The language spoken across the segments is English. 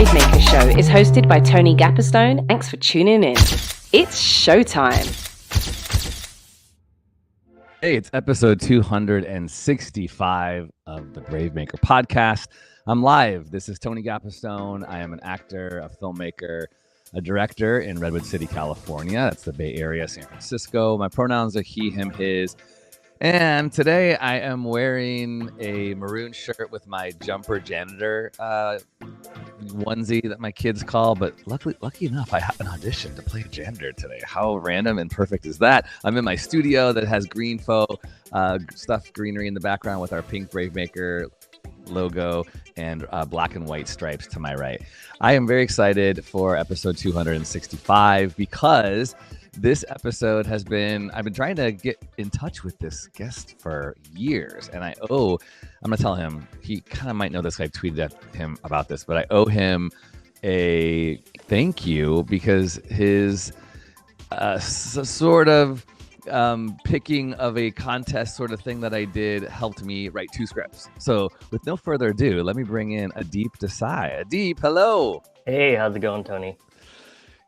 Bravemaker Show is hosted by Tony Gapperstone. Thanks for tuning in. It's showtime. Hey, it's episode 265 of the Bravemaker podcast. I'm live. This is Tony Gapperstone. I am an actor, a filmmaker, a director in Redwood City, California. That's the Bay Area, San Francisco. My pronouns are he, him, his. And today I am wearing a maroon shirt with my jumper janitor onesie that my kids call. But lucky enough, I have an audition to play a janitor today. How random and perfect is that? I'm in my studio that has green faux stuffed greenery in the background with our pink Bravemaker logo and black and white stripes to my right. I am very excited for episode 265 because this episode I've been trying to get in touch with this guest for years, and I'm going to tell him, he kind of might know this, I tweeted at him about this, but I owe him a thank you because his sort of picking of a contest sort of thing that I did helped me write 2 scripts. So with no further ado, let me bring in Aadip Desai. Aadip, hello. Hey, how's it going, Tony?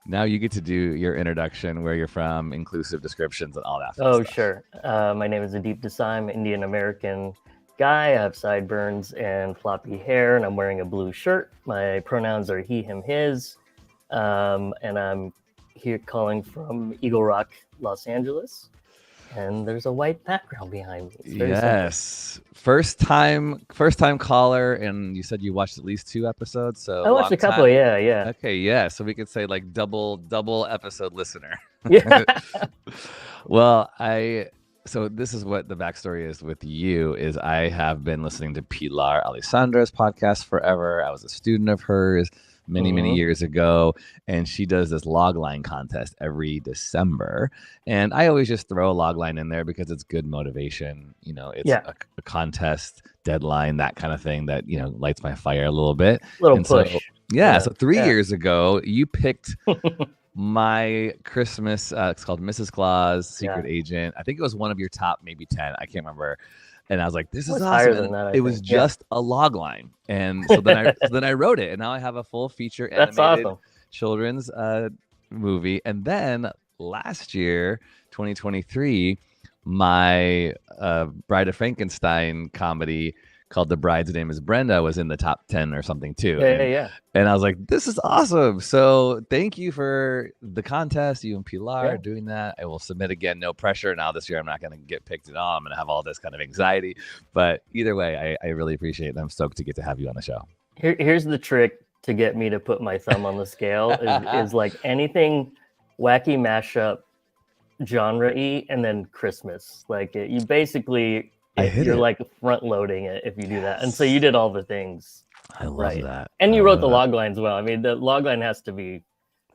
Now you get to do your introduction, where you're from, inclusive descriptions, and all that. Stuff. Sure. My name is Aadip Desai. I'm an Indian American guy. I have sideburns and floppy hair, and I'm wearing a blue shirt. My pronouns are he, him, his. And I'm here calling from Eagle Rock, Los Angeles. And there's a white background behind me. Yes. Simple. First time caller, and you said you watched at least 2 episodes. So I watched a couple, yeah. Okay, yeah. So we could say like double episode listener. Yeah. Well, so this is what the backstory is with you, is I have been listening to Pilar Alessandra's podcast forever. I was a student of hers many years ago, and she does this logline contest every December, and I always just throw a logline in there because it's good motivation. It's a contest deadline, that kind of thing that lights my fire a little bit. Little push. So 3 years ago you picked my Christmas, it's called Mrs. Claus Secret Agent. I think it was one of your top maybe 10, I can't remember. And I was like, this is awesome. Higher than that, it was just a log line. And so then I wrote it, and now I have a full feature animated children's movie. And then last year, 2023, my Bride of Frankenstein comedy called The Bride's Name is Brenda was in the top 10 or something too. And I was like, this is awesome. So thank you for the contest, you and Pilar doing that. I will submit again, no pressure. Now this year I'm not going to get picked at all. I'm going to have all this kind of anxiety. But either way, I really appreciate it. I'm stoked to get to have you on the show. Here's the trick to get me to put my thumb on the scale is like anything wacky mashup, genre-y, and then Christmas. Like you basically... you're like front loading it if you do that. And so you did all the things. I love that. And you wrote the log line as well. I mean, the log line has to be,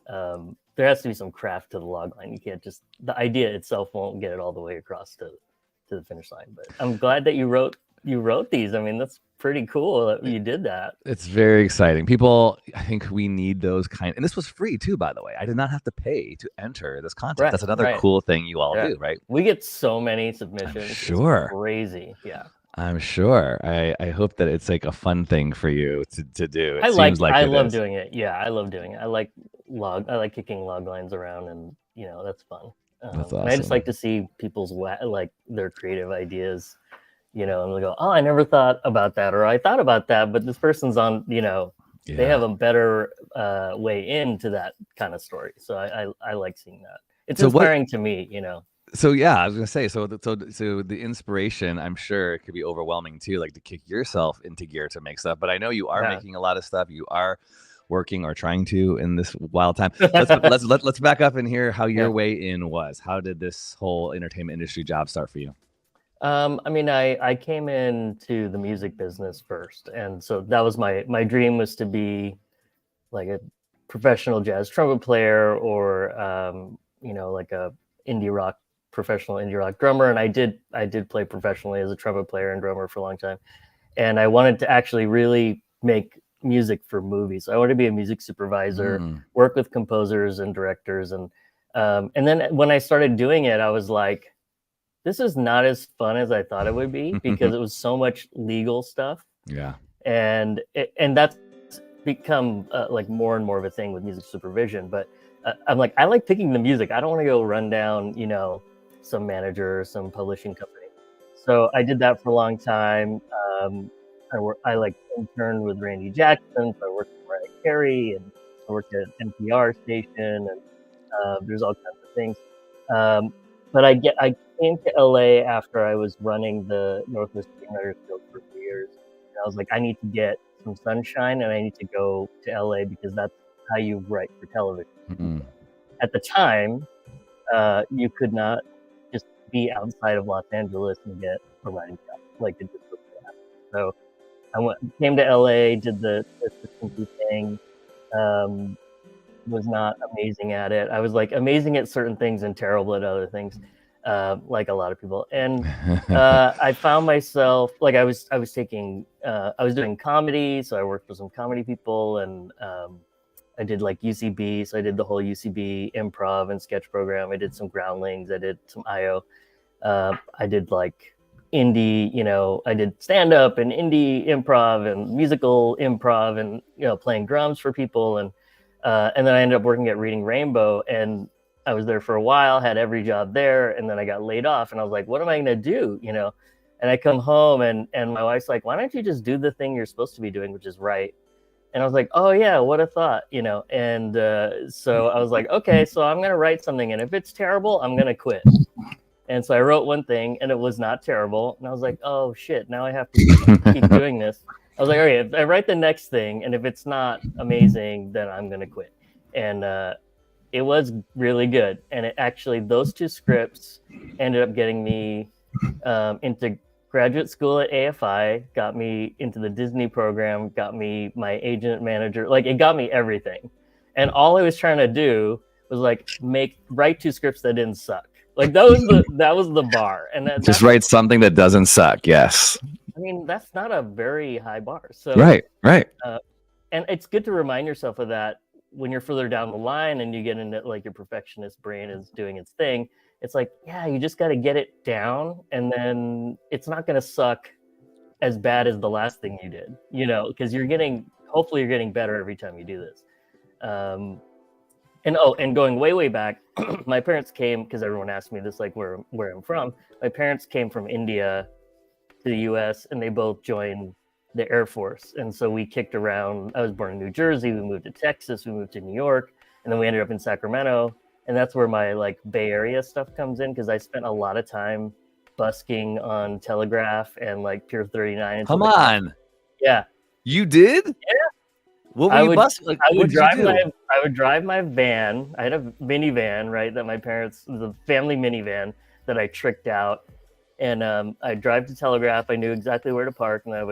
there has to be some craft to the log line. You can't just, the idea itself won't get it all the way across to the finish line. But I'm glad that you wrote these. I mean, that's pretty cool that you did that. It's very exciting. People, I think we need those and this was free too, by the way. I did not have to pay to enter this contest. That's another cool thing you all do, right? We get so many submissions. I'm sure. It's crazy. Yeah. I'm sure. I hope that it's like a fun thing for you to do. I love doing it. Yeah, I love doing it. I like kicking log lines around, and that's fun. That's awesome. And I just like to see people's their creative ideas. And they go, oh, I never thought about that, or I thought about that, but this person's on, they have a better way into that kind of story. So I like seeing that. It's inspiring to me, So I was gonna say, so the inspiration, I'm sure it could be overwhelming too, like to kick yourself into gear to make stuff. But I know you are making a lot of stuff. You are working or trying to in this wild time. Let's back up and hear how your way in was. How did this whole entertainment industry job start for you? I mean, I came into the music business first, and so that was my dream, was to be like a professional jazz trumpet player, or like a professional indie rock drummer. And I did play professionally as a trumpet player and drummer for a long time, and I wanted to actually really make music for movies. I wanted to be a music supervisor, work with composers and directors, and then when I started doing it, I was like, this is not as fun as I thought it would be, because it was so much legal stuff. Yeah. And that's become like more and more of a thing with music supervision. But I'm like, I like picking the music. I don't want to go run down, some manager or some publishing company. So I did that for a long time. I like interned with Randy Jackson. So I worked with Mariah Carey, and I worked at NPR station, and there's all kinds of things. But I came to LA after I was running the Northwest Screenwriters Guild for 3 years. And I was like, I need to get some sunshine, and I need to go to LA because that's how you write for television. Mm-hmm. At the time, you could not just be outside of Los Angeles and get a writing job. Like, it just wasn't gonna happen. So I came to LA, did the consistency thing. Was not amazing at it. I was like amazing at certain things and terrible at other things, like a lot of people. And I found myself like I was doing comedy, so I worked with some comedy people, and I did like UCB, so I did the whole UCB improv and sketch program. I did some Groundlings, I did some IO. I did like indie, I did stand-up and indie improv and musical improv, and playing drums for people, and then I ended up working at Reading Rainbow, and I was there for a while, had every job there, and then I got laid off, and I was like, what am I gonna do? And I come home, and my wife's like, why don't you just do the thing you're supposed to be doing, which is write? And I was like, oh yeah, what a thought, and so I was like, okay, so I'm gonna write something, and if it's terrible, I'm gonna quit. And so I wrote one thing, and it was not terrible, and I was like, oh shit, now I have to keep doing this. I was like, okay, if I write the next thing, and if it's not amazing, then I'm gonna quit. And it was really good, and it actually, those two scripts ended up getting me into graduate school at AFI, got me into the Disney program, got me my agent manager, like it got me everything. And all I was trying to do was like write two scripts that didn't suck. Like that was the bar. And just write something that doesn't suck. Yes. I mean, that's not a very high bar. So right. And it's good to remind yourself of that when you're further down the line and you get into like your perfectionist brain is doing its thing. It's like, yeah, you just got to get it down, and then it's not going to suck as bad as the last thing you did, because hopefully you're getting better every time you do this. And going way back, my parents came, because everyone asked me this, like where I'm from. My parents came from India to the US, and they both joined the Air Force. And so we kicked around. I was born in New Jersey. We moved to Texas. We moved to New York. And then we ended up in Sacramento. And that's where my like Bay Area stuff comes in, because I spent a lot of time busking on Telegraph and like Pier 39. Come on. Yeah. You did? Yeah. What were you busking? Like, I would drive my van. I had a minivan, right? That my parents, the family minivan that I tricked out. And I'd drive to Telegraph. I knew exactly where to park, and I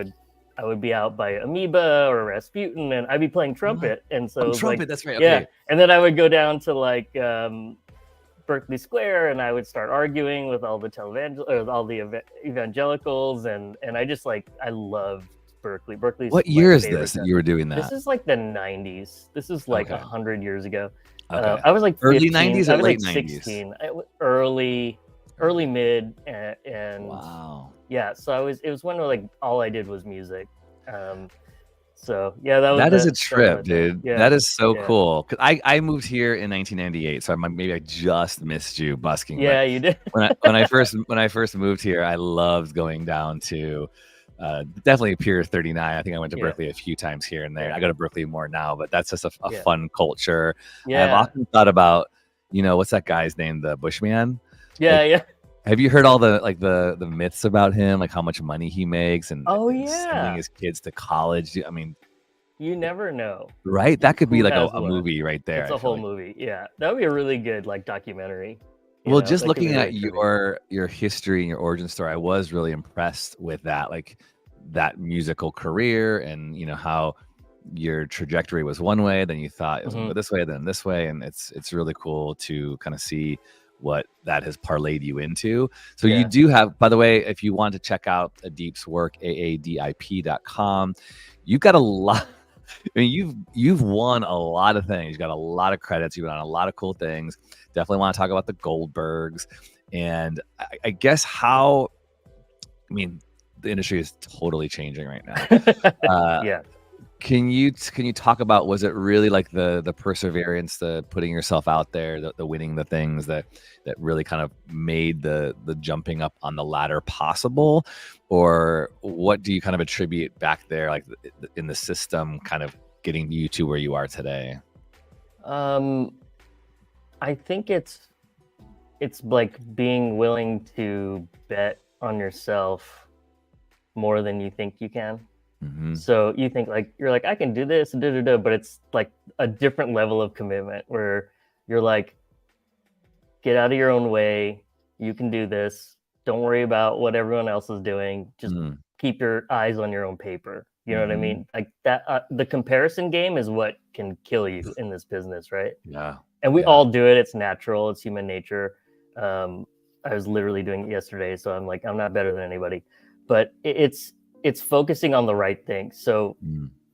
would be out by Amoeba or Rasputin, and I'd be playing trumpet. And so trumpet, like, that's right. Okay. Yeah. And then I would go down to like Berkeley Square, and I would start arguing with all the evangelicals, and I just like, I loved Berkeley. Berkeley's what year is this that you were doing that? This is like the 90s. This is like 100 years ago. Okay. I was like 15, early 90s or late 90s? 16. Early mid, and wow. Yeah, so it was when like all I did was music. So yeah, that is a trip, dude. Yeah, that is so cool. Cause I moved here in 1998, so maybe I just missed you busking. Yeah, you did. when I first moved here, I loved going down to definitely Pier 39. I think I went to Berkeley a few times here and there. I go to Berkeley more now, but that's just a fun culture. Yeah. I've often thought about, what's that guy's name, the Bushman? Yeah. Have you heard all the myths about him, like how much money he makes and sending his kids to college? I mean, you never know, right? That could be like a movie right there. It's a whole movie. Yeah, that would be a really good like documentary. Well, just looking at your history and your origin story, I was really impressed with that, like that musical career, and how your trajectory was one way, then you thought it was going to go this way, then this way, and it's really cool to kind of see what that has parlayed you into. So you do have, by the way, if you want to check out Aadip's work, aadip.com, you've got a lot. I mean, you've won a lot of things. You've got a lot of credits. You've done a lot of cool things. Definitely want to talk about the Goldbergs. And I guess the industry is totally changing right now. Can you talk about, was it really like the perseverance, the putting yourself out there, the winning the things that really kind of made the jumping up on the ladder possible? Or what do you kind of attribute back there, like in the system, kind of getting you to where you are today? I think it's like being willing to bet on yourself more than you think you can. Mm-hmm. So you think like, you're like, I can do this, but it's like a different level of commitment where you're like, get out of your own way. You can do this. Don't worry about what everyone else is doing. Just keep your eyes on your own paper. You know what I mean? Like that, the comparison game is what can kill you in this business, right? Yeah. And we all do it. It's natural. It's human nature. I was literally doing it yesterday, so I'm like, I'm not better than anybody. But it's focusing on the right thing. So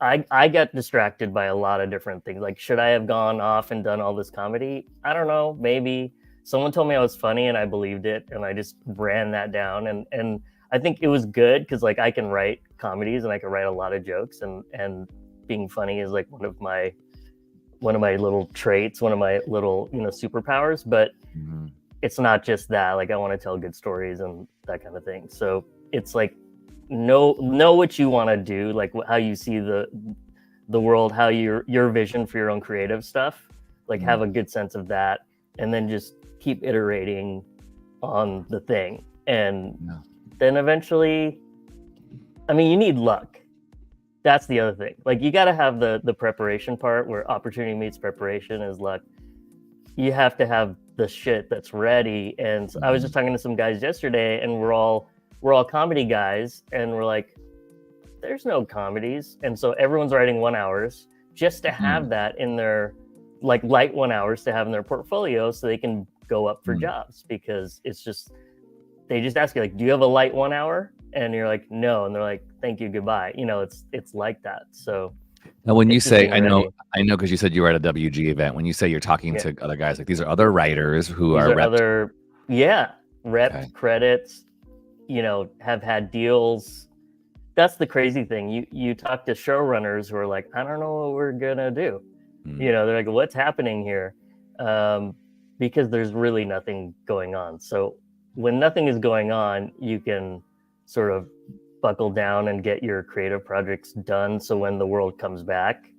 I got distracted by a lot of different things. Like, should I have gone off and done all this comedy? I don't know. Maybe someone told me I was funny and I believed it, and I just ran that down. And I think it was good because like I can write comedies and I can write a lot of jokes, and being funny is like one of my little traits, one of my little, superpowers. But it's not just that. Like, I want to tell good stories and that kind of thing. So it's like, know what you want to do, like how you see the world, how your vision for your own creative stuff, like have a good sense of that, and then just keep iterating on the thing. And then eventually, I mean, you need luck. That's the other thing. Like, you got to have the preparation part, where opportunity meets preparation is luck. You have to have the shit that's ready. And I was just talking to some guys yesterday, and we're all comedy guys, and we're like, there's no comedies. And so everyone's writing 1 hours just to have that in their, like, light 1 hours to have in their portfolio so they can go up for jobs, because it's just, they just ask you, like, do you have a light 1 hour? And you're like, no. And they're like, thank you, goodbye. It's like that. So now when you say, I know, because you said you were at a WG event, when you say you're talking to other guys, like, these are other writers who are other, reps, credits, have had deals. That's the crazy thing. You talk to showrunners who are like, I don't know what we're gonna do. They're like, what's happening here? Because there's really nothing going on. So when nothing is going on, you can sort of buckle down and get your creative projects done. So when the world comes back,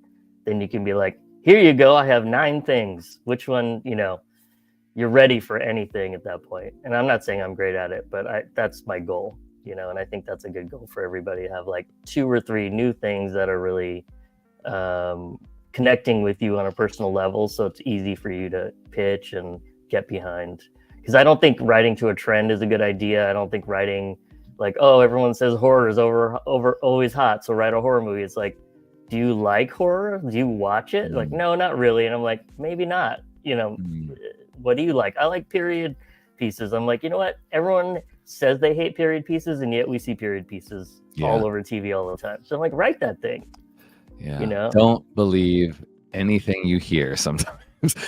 then you can be like, here you go. I have 9 things. Which one, you're ready for anything at that point. And I'm not saying I'm great at it, but that's my goal, and I think that's a good goal for everybody to have like 2 or 3 new things that are really connecting with you on a personal level. So it's easy for you to pitch and get behind. Because I don't think writing to a trend is a good idea. I don't think writing like, oh, everyone says horror is over always hot, so write a horror movie. It's like, do you like horror? Do you watch it? Like, no, not really. And I'm like, maybe not. What do you like? I like period pieces. I'm like, you know what? Everyone says they hate period pieces, and yet we see period pieces all over TV all the time. So I'm like, write that thing. Yeah. Don't believe anything you hear sometimes.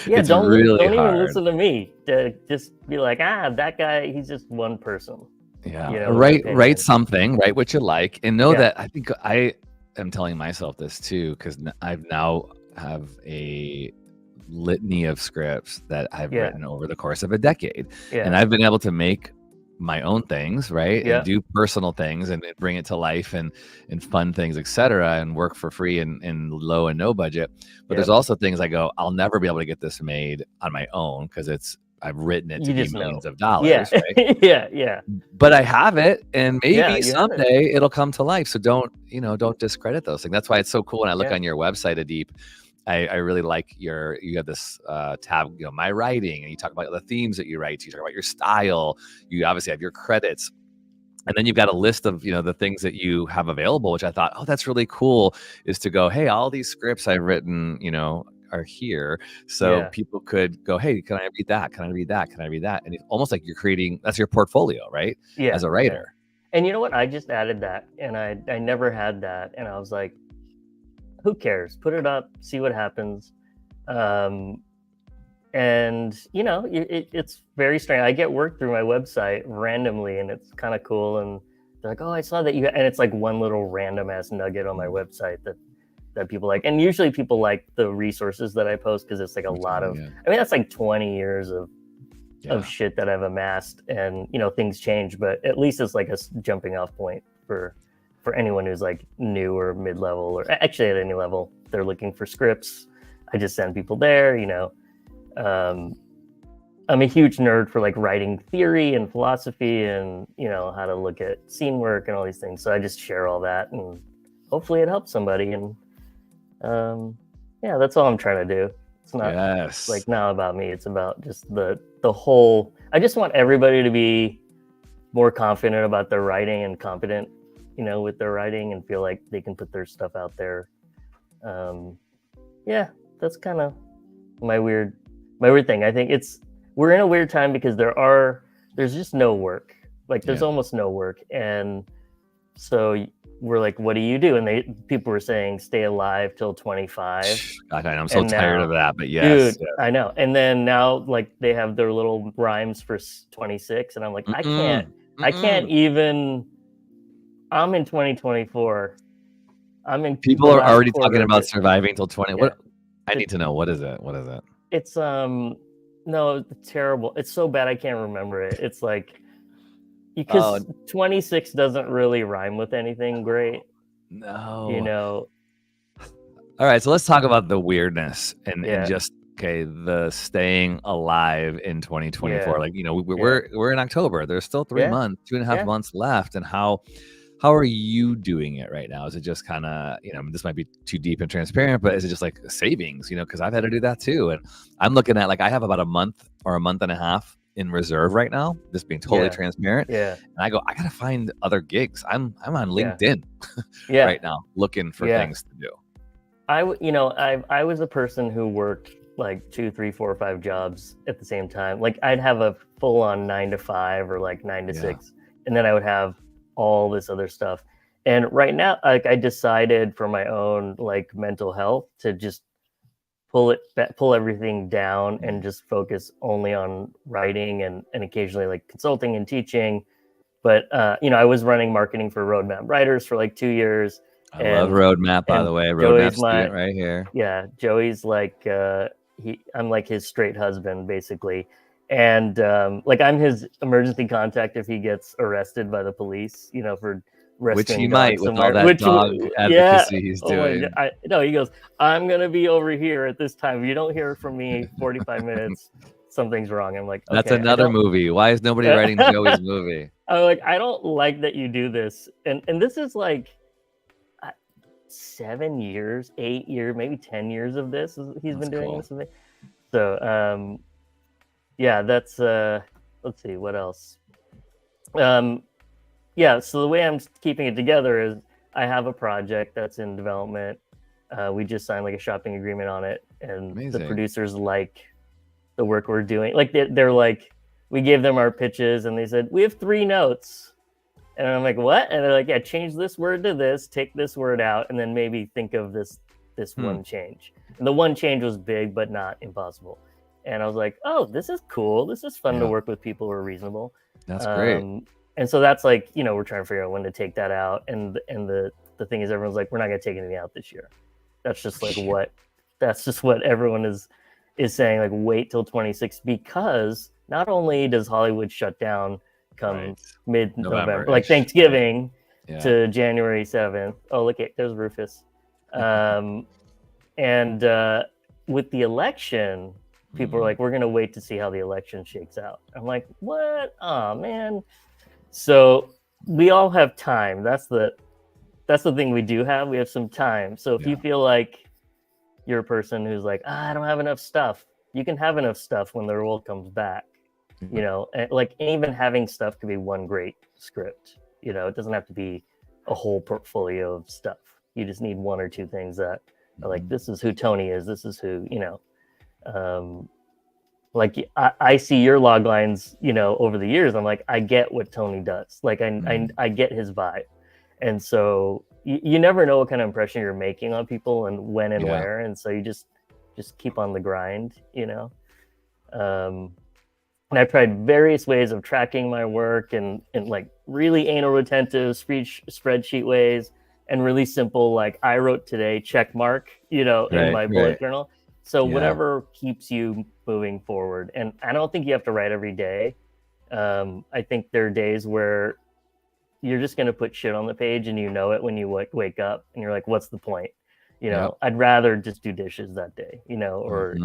Yeah, it's don't really even hard. listen to me. To just be like, that guy, he's just one person. Yeah. Write something, write what you like, and know that I think I am telling myself this too, because I've now have a litany of scripts that I've written over the course of a decade, and I've been able to make my own things, right, and do personal things and bring it to life and fun things, etc., and work for free and low and no budget. But there's also things I go, I'll never be able to get this made on my own because I've written it to be millions of dollars, right? yeah. But I have it, and maybe someday it'll come to life. So don't discredit those things. That's why it's so cool when I look on your website, Aadip. I really like you have this tab, my writing, and you talk about the themes that you write. You talk about your style. You obviously have your credits. And then you've got a list of, the things that you have available, which I thought, oh, that's really cool, is to go, hey, all these scripts I've written, are here. So people could go, hey, can I read that? Can I read that? Can I read that? And it's almost like you're creating, that's your portfolio, right? Yeah. As a writer. And you know what? I just added that, and I never had that. And I was like, who cares? Put it up, see what happens. And it's very strange. I get work through my website randomly, and it's kind of cool. And they're like, oh, I saw that and it's like one little random ass nugget on my website that that people like. And usually people like the resources that I post because it's like a lot of, I mean, that's like 20 years of shit that I've amassed, and things change, but at least it's like a jumping off point for anyone who's like new or mid-level, or actually at any level. They're looking for scripts. I just send people there. I'm a huge nerd for like writing theory and philosophy and how to look at scene work and all these things. So I just share all that, and hopefully it helps somebody. And that's all I'm trying to do. It's not like not about me. It's about just the whole. I just want everybody to be more confident about their writing and competent, with their writing, and feel like they can put their stuff out there. That's kind of my weird thing. I think we're in a weird time because there's just no work. Like there's almost no work, and so we're like, what do you do? And people were saying stay alive till 25. God, I'm so tired of that, but yes. Dude, I know. And then now like they have their little rhymes for 26, and I'm like, I can't even. I'm in 2024. People are already talking about surviving till 20. Yeah. What? I need to know, what is it? It's no, it's terrible. It's so bad I can't remember it. It's like, because 26 doesn't really rhyme with anything great. No. All right, so let's talk about the weirdness and just the staying alive in 2024. Like, we're in October. There's still 2.5 months left, and how are you doing it right now? Is it just kind of, this might be too deep and transparent, but is it just like savings, because I've had to do that too. And I'm looking at like, I have about a month or a month and a half in reserve right now, just being totally transparent. Yeah. And I go, I got to find other gigs. I'm on LinkedIn right now looking for things to do. I was a person who worked like 2, 3, 4, 5 jobs at the same time. Like I'd have a full on 9 to 5 or like 9 to 6. And then I would have all this other stuff. And right now, like I decided for my own like mental health to just pull everything down and just focus only on writing and occasionally like consulting and teaching. But I was running marketing for Roadmap Writers for like 2 years. I love Roadmap, by the way. Roadmap student right here. Yeah, Joey's like I'm like his straight husband basically. And like I'm his emergency contact if he gets arrested by the police, for which he might with all that dog advocacy he's doing. No, he goes, I'm gonna be over here at this time. If you don't hear from me 45 minutes, something's wrong. I'm like, okay, that's another movie. Why is nobody writing Joey's movie? I'm like, I don't like that you do this, and this is like 7 years, 8 years, maybe 10 years of this. He's been doing this with me. So that's let's see what else. So the way I'm keeping it together is I have a project that's in development. We just signed like a shopping agreement on it, and the producers like the work we're doing. Like they're like, we gave them our pitches and they said, we have 3 notes. And I'm like, what? And they're like, yeah, change this word to this, take this word out, and then maybe think of this one change. And the one change was big, but not impossible. And I was like, oh, this is cool. This is fun to work with people who are reasonable. That's great. And so that's like, we're trying to figure out when to take that out. And the thing is, everyone's like, we're not going to take anything out this year. That's just like what everyone is saying, like, wait till 26, because not only does Hollywood shut down come mid-November, like Thanksgiving to January 7th. Oh, look, there's Rufus. And with the election, people are like, we're going to wait to see how the election shakes out. I'm like, what? Oh, man. So we all have time. That's the thing we do have. We have some time. So if you feel like you're a person who's like, I don't have enough stuff, you can have enough stuff when the world comes back. And like even having stuff could be one great script. It doesn't have to be a whole portfolio of stuff. You just need 1 or 2 things that are like, this is who Tony is. This is who, like I see your log lines, over the years. I'm like, I get what Tony does. Like I get his vibe. And so you never know what kind of impression you're making on people and when and where. And so you just keep on the grind, and I've tried various ways of tracking my work and like really anal retentive spreadsheet ways. and really simple, like I wrote today, check mark, in my bullet journal. So whatever keeps you moving forward. And I don't think you have to write every day. I think there are days where you're just going to put shit on the page and it when you wake up and you're like, what's the point? I'd rather just do dishes that day, or,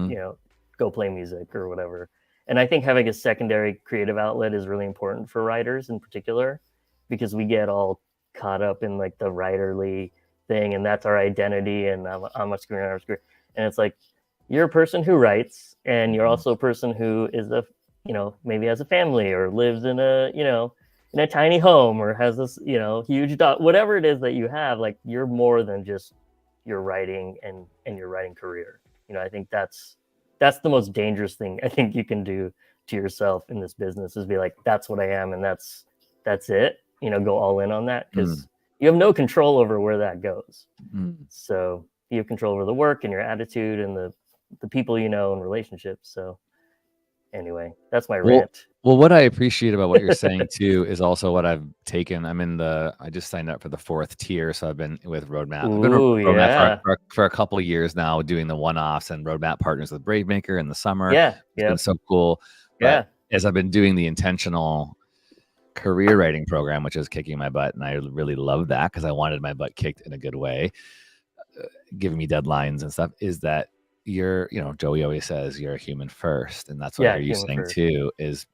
go play music or whatever. And I think having a secondary creative outlet is really important for writers in particular, because we get all caught up in like the writerly thing, and that's our identity. And I'm a screenwriter. And it's like, you're a person who writes, and you're also a person who is maybe has a family or lives in a tiny home or has this, huge dog, whatever it is that you have. Like, you're more than just your writing and your writing career. I think that's the most dangerous thing I think you can do to yourself in this business, is be like, that's what I am, and that's it. Go all in on that, because you have no control over where that goes. So you have control over the work and your attitude and the people and relationships. So anyway, that's my rant. Well, what I appreciate about what you're saying too is also what I've taken. I just signed up for the 4th tier, so I've been with Roadmap. I've been with Roadmap for a couple of years now, doing the one-offs, and Roadmap partners with Bravemaker in the summer. It's been so cool. But as I've been doing the intentional career writing program, which is kicking my butt, and I really love that because I wanted my butt kicked in a good way, giving me deadlines and stuff, is that Joey always says you're a human first, and that's what you're saying first too, is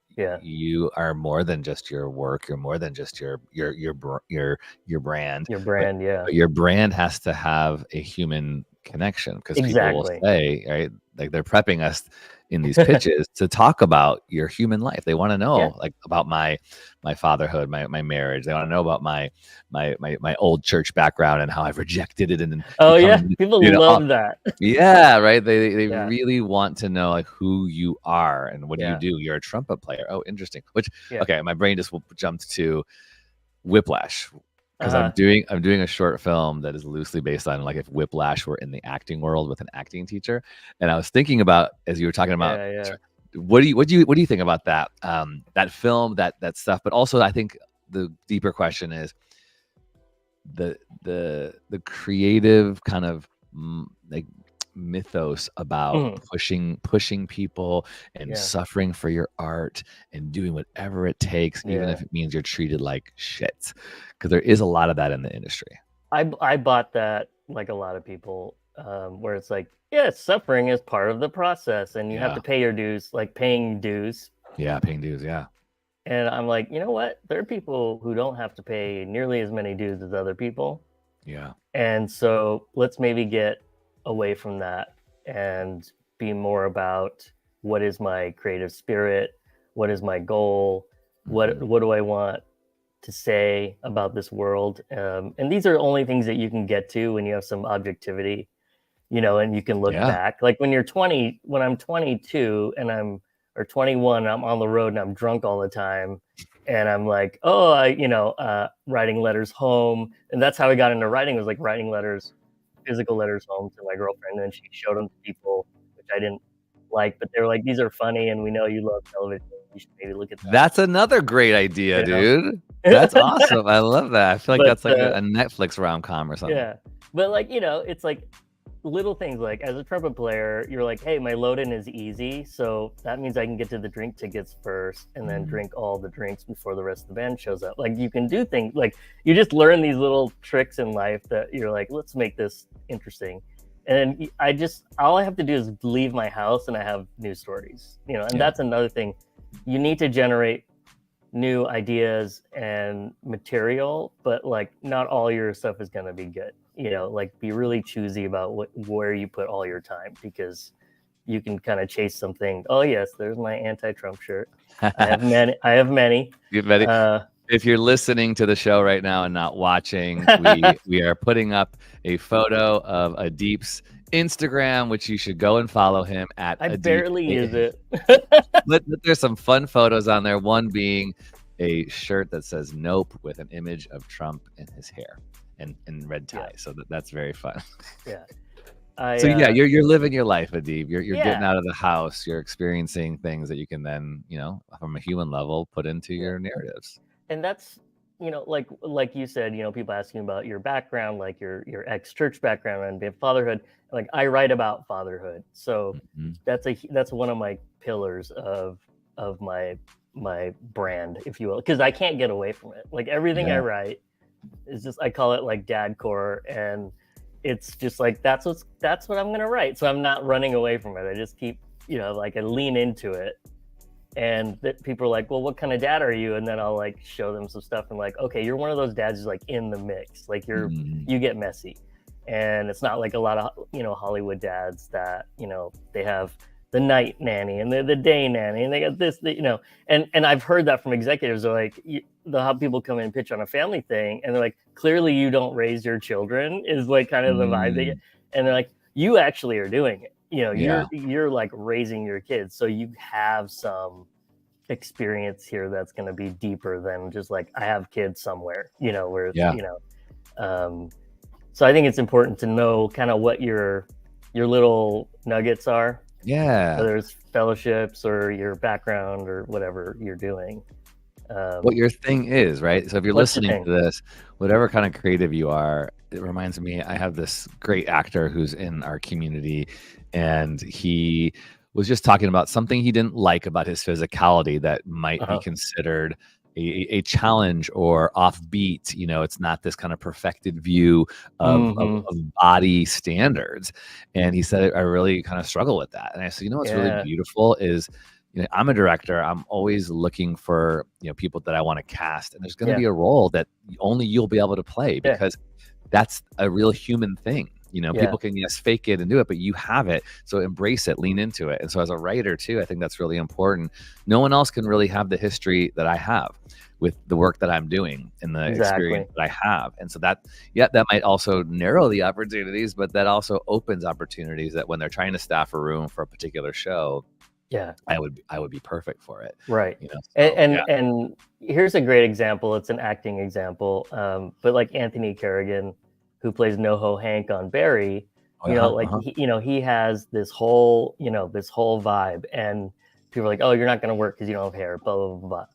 you are more than just your work. You're more than just your brand. Your brand, but your brand has to have a human connection, because people will say, right, like they're prepping us in these pitches to talk about your human life. They want to know like about my fatherhood, my marriage. They want to know about my old church background and how I've rejected it. And people love that. Right. They really want to know like who you are and what do you do. You're a trumpet player. Oh, interesting. Which okay, my brain just jumped to Whiplash. Because I'm doing a short film that is loosely based on like if Whiplash were in the acting world with an acting teacher, and I was thinking about, as you were talking about, what do you think about that that film, that stuff? But also, I think the deeper question is the creative kind of like mythos about pushing people and suffering for your art and doing whatever it takes, even if it means you're treated like shit, because there is a lot of that in the industry. I bought that, like a lot of people, where it's like, suffering is part of the process, and you have to pay your dues, like paying dues. Paying dues. And I'm like, you know what, there are people who don't have to pay nearly as many dues as other people. And so let's maybe get away from that and be more about, what is my creative spirit, what is my goal, what do I want to say about this world, and these are only things that you can get to when you have some objectivity, and you can look back. Like when I'm 22 and or 21, I'm on the road and I'm drunk all the time, and I'm like, writing letters home, and that's how I got into writing, was like writing letters, physical letters home to my girlfriend, and she showed them to people, which I didn't like, but they were like, these are funny, and we know you love television, you should maybe look at that. That's another great idea, dude. That's awesome. I love that. I feel like that's like a Netflix rom-com or something. But like, it's like little things, like as a trumpet player, you're like, hey, my load-in is easy, so that means I can get to the drink tickets first and then drink all the drinks before the rest of the band shows up. Like, you can do things, like you just learn these little tricks in life that you're like, let's make this interesting. And all I have to do is leave my house and I have new stories, and that's another thing. You need to generate new ideas and material, but like not all your stuff is going to be good. Like be really choosy about where you put all your time, because you can kind of chase something. Oh yes, there's my anti-Trump shirt. I have many. You have many. If you're listening to the show right now and not watching, we are putting up a photo of Aadip's Instagram, which you should go and follow him at. I barely use it. But there's some fun photos on there. One being a shirt that says "Nope" with an image of Trump in his hair and red tie. So that's very fun. You're living your life, Aadip. You're getting out of the house. You're experiencing things that you can then, from a human level, put into your narratives. And that's like you said, people asking about your background, like your ex-church background and fatherhood. Like I write about fatherhood, so Mhm. that's one of my pillars of my brand, if you will, because I can't get away from it. Like everything I Yeah. write is just, I call it like dadcore, and it's just like that's what I'm gonna write. So I'm not running away from it. I just keep, like I lean into it, and that people are like, well, what kind of dad are you? And then I'll like show them some stuff and like, okay, you're one of those dads who's like in the mix, like Mhm. you get messy. And it's not like a lot of Hollywood dads that they have the night nanny and the day nanny and they got this, and I've heard that from executives. They're like, they'll have people come in and pitch on a family thing, and they're like, clearly you don't raise your children, is like kind of the vibe they get. And they're like, you actually are doing it. You're like raising your kids, so you have some experience here that's going to be deeper than just like I have kids somewhere, where Yeah. So I think it's important to know kind of what your little nuggets are, Yeah. whether it's fellowships or your background or whatever you're doing. What your thing is, right? So if you're What's your listening thing? to this, whatever kind of creative you are, it reminds me, I have this great actor who's in our community, and he was just talking about something he didn't like about his physicality that might be considered a challenge or offbeat. It's not this kind of perfected view of body standards. And he said, I really kind of struggle with that. And I said, what's really beautiful is, I'm a director. I'm always looking for, people that I want to cast. And there's going to be a role that only you'll be able to play, because that's a real human thing. People can, fake it and do it, but you have it. So embrace it, lean into it. And so as a writer too, I think that's really important. No one else can really have the history that I have with the work that I'm doing and the experience that I have. And so that might also narrow the opportunities, but that also opens opportunities that when they're trying to staff a room for a particular show, I would be perfect for it. Right. And here's a great example. It's an acting example. But like Anthony Kerrigan, who plays NoHo Hank on Barry, he has this whole vibe, and people are like, oh, you're not going to work because you don't have hair, blah, blah, blah, blah.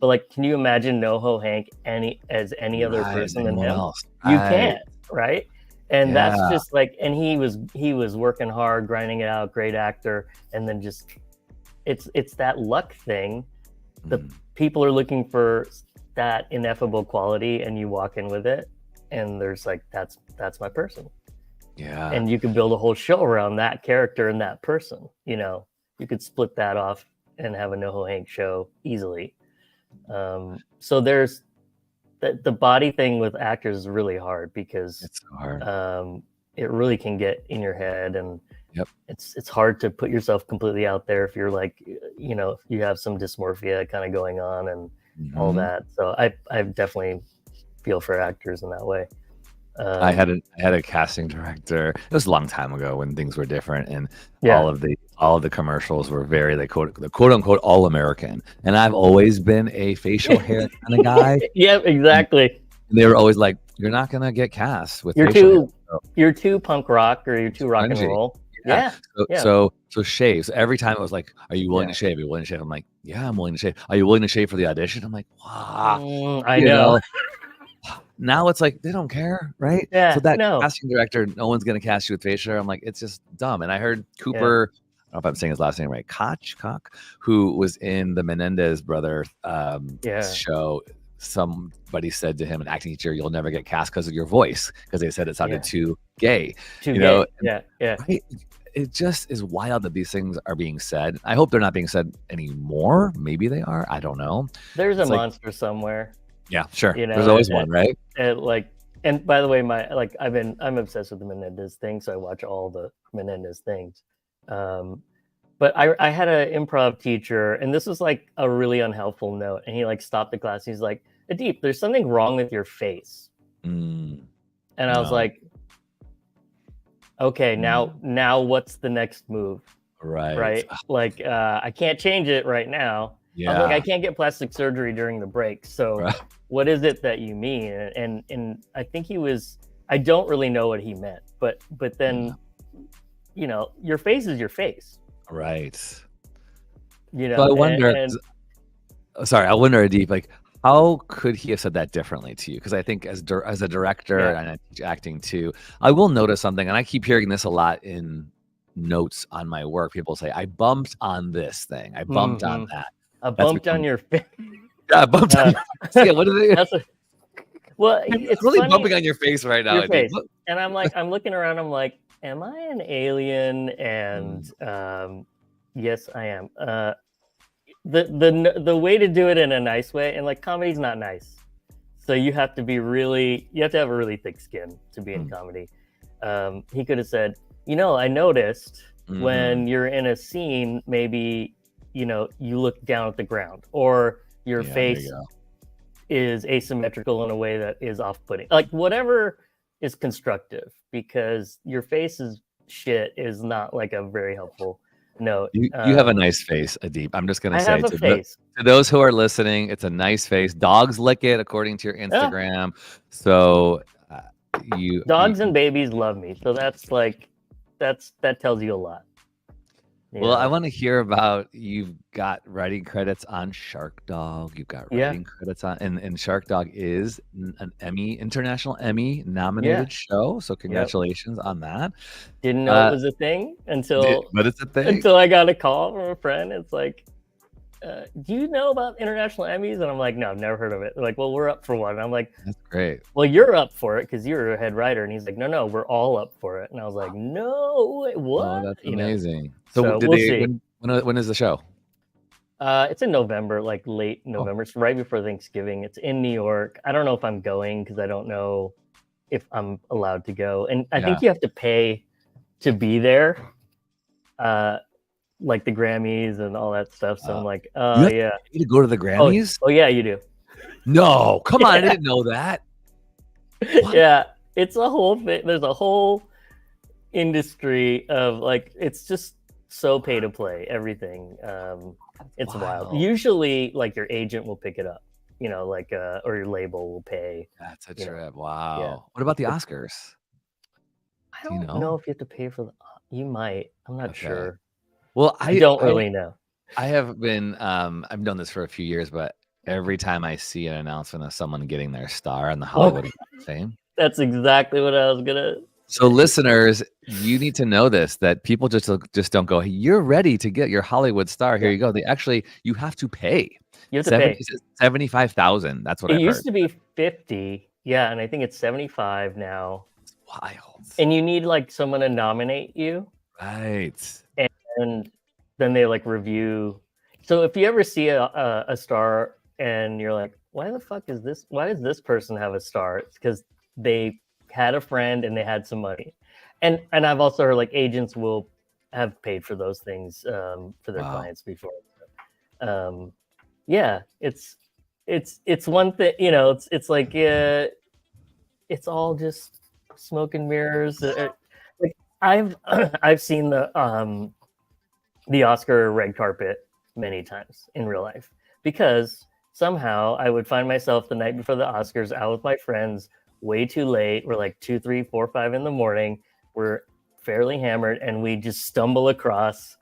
But like, can you imagine NoHo Hank any other person than him? You can't, right? And that's just like, and he was working hard, grinding it out, great actor. And then just, it's that luck thing. The people are looking for that ineffable quality, and you walk in with it, and there's like, that's my person. Yeah. And you can build a whole show around that character and that person. You could split that off and have a NoHo Hank show easily. So there's the body thing with actors is really hard, because it's hard. It really can get in your head, and it's hard to put yourself completely out there if you're like, if you have some dysmorphia kind of going on and all that. So I definitely feel for actors in that way. I had a casting director. It was a long time ago when things were different, and all of the commercials were very the quote unquote all American. And I've always been a facial hair kind of guy. Yeah, exactly. And they were always like, "You're not gonna get cast with you're too punk rock, or you're too rock and roll." So shave. So every time it was like, "Are you willing to shave? Are you willing to shave?" I'm like, "Yeah, I'm willing to shave." "Are you willing to shave for the audition?" I'm like, "Wow." I know. Now it's like they don't care, right? Yeah. So that casting director, no one's gonna cast you with facial hair. I'm like, it's just dumb. And I heard Cooper, I don't know if I'm saying his last name right, Koch, who was in the Menendez brother show. Somebody said to him, an acting teacher, "You'll never get cast because of your voice," because they said it sounded too gay. Too gay. Right? It just is wild that these things are being said. I hope they're not being said anymore. Maybe they are. I don't know. There's a monster somewhere. Yeah, sure. There's always one, right? And by the way, I'm obsessed with the Menendez thing, so I watch all the Menendez things. But I had an improv teacher, and this was like a really unhelpful note, and he like stopped the class. He's like, "Aadip, there's something wrong with your face." And I was like, "Okay, now what's the next move?" Right? Like, I can't change it right now. I was like, I can't get plastic surgery during the break. So what is it that you mean? And I think I don't really know what he meant, but then, your face is your face. Right. So I wonder, Aadip, like, How could he have said that differently to you? Because I think as a director and I teach acting too, I will notice something, and I keep hearing this a lot in notes on my work. People say, I bumped on this thing. I bumped on that. I bumped on your face. Yeah, I bumped on your face. Yeah, what is it? Well, it's really funny. Bumping on your face right now. Your face. And I'm like, I'm looking around, I'm like, am I an alien? And yes, I am. The way to do it in a nice way, and like comedy's not nice, so you have to have a really thick skin to be in comedy. He could have said, I noticed when you're in a scene, maybe you look down at the ground, or your face is asymmetrical in a way that is off-putting, like whatever is constructive, because your face is shit is not like a very helpful note. You have a nice face, Aadip. I'm just gonna say to those who are listening, it's a nice face. Dogs lick it, according to your Instagram. So dogs and babies love me. So that's like that tells you a lot. Well, I want to hear about, you've got writing credits on Shark Dog. You've got writing credits on, and Shark Dog is an international Emmy nominated show. So congratulations on that. Didn't know it was a thing but it's a thing until I got a call from a friend. It's like, do you know about international Emmys? And I'm like, no, I've never heard of it. They're like, well, we're up for one. And I'm like, that's great. Well, you're up for it because you're a head writer. And he's like, no, we're all up for it. And I was like, no, wait, what? Oh, that's amazing. So we'll see. When is the show? It's in November, like late November. It's right before Thanksgiving. It's in New York. I don't know if I'm going because I don't know if I'm allowed to go. And I think you have to pay to be there. Like the Grammys and all that stuff. So I'm like, you have to go to the Grammys? Oh yeah, you do. No, come on, I didn't know that. What? Yeah, it's a whole thing. There's a whole industry of like, it's just so pay to play everything. It's wild. Usually like your agent will pick it up, like or your label will pay. That's a trip. Wow. Yeah. What about the Oscars? I don't know if you have to pay for you might. I'm not sure. Well, I don't really know. I have been I've done this for a few years, but every time I see an announcement of someone getting their star on the Hollywood fame. That's exactly what I was gonna. So listeners, you need to know this, that people just don't go, hey, you're ready to get your Hollywood star. Here you go. You have to pay. You have to pay $75,000. That's what I heard. It used to be 50. Yeah, and I think it's 75 now. It's wild. And you need like someone to nominate you. Right. And then they like review. So if you ever see a star and you're like, why the fuck is this? Why does this person have a star? It's because they had a friend and they had some money. And I've also heard like agents will have paid for those things for their clients before. Yeah, it's one thing, it's like it's all just smoke and mirrors. Like I've seen the Oscar red carpet many times in real life, because somehow I would find myself the night before the Oscars out with my friends way too late. We're like 2, 3, 4, 5 in the morning. We're fairly hammered, and we just stumble across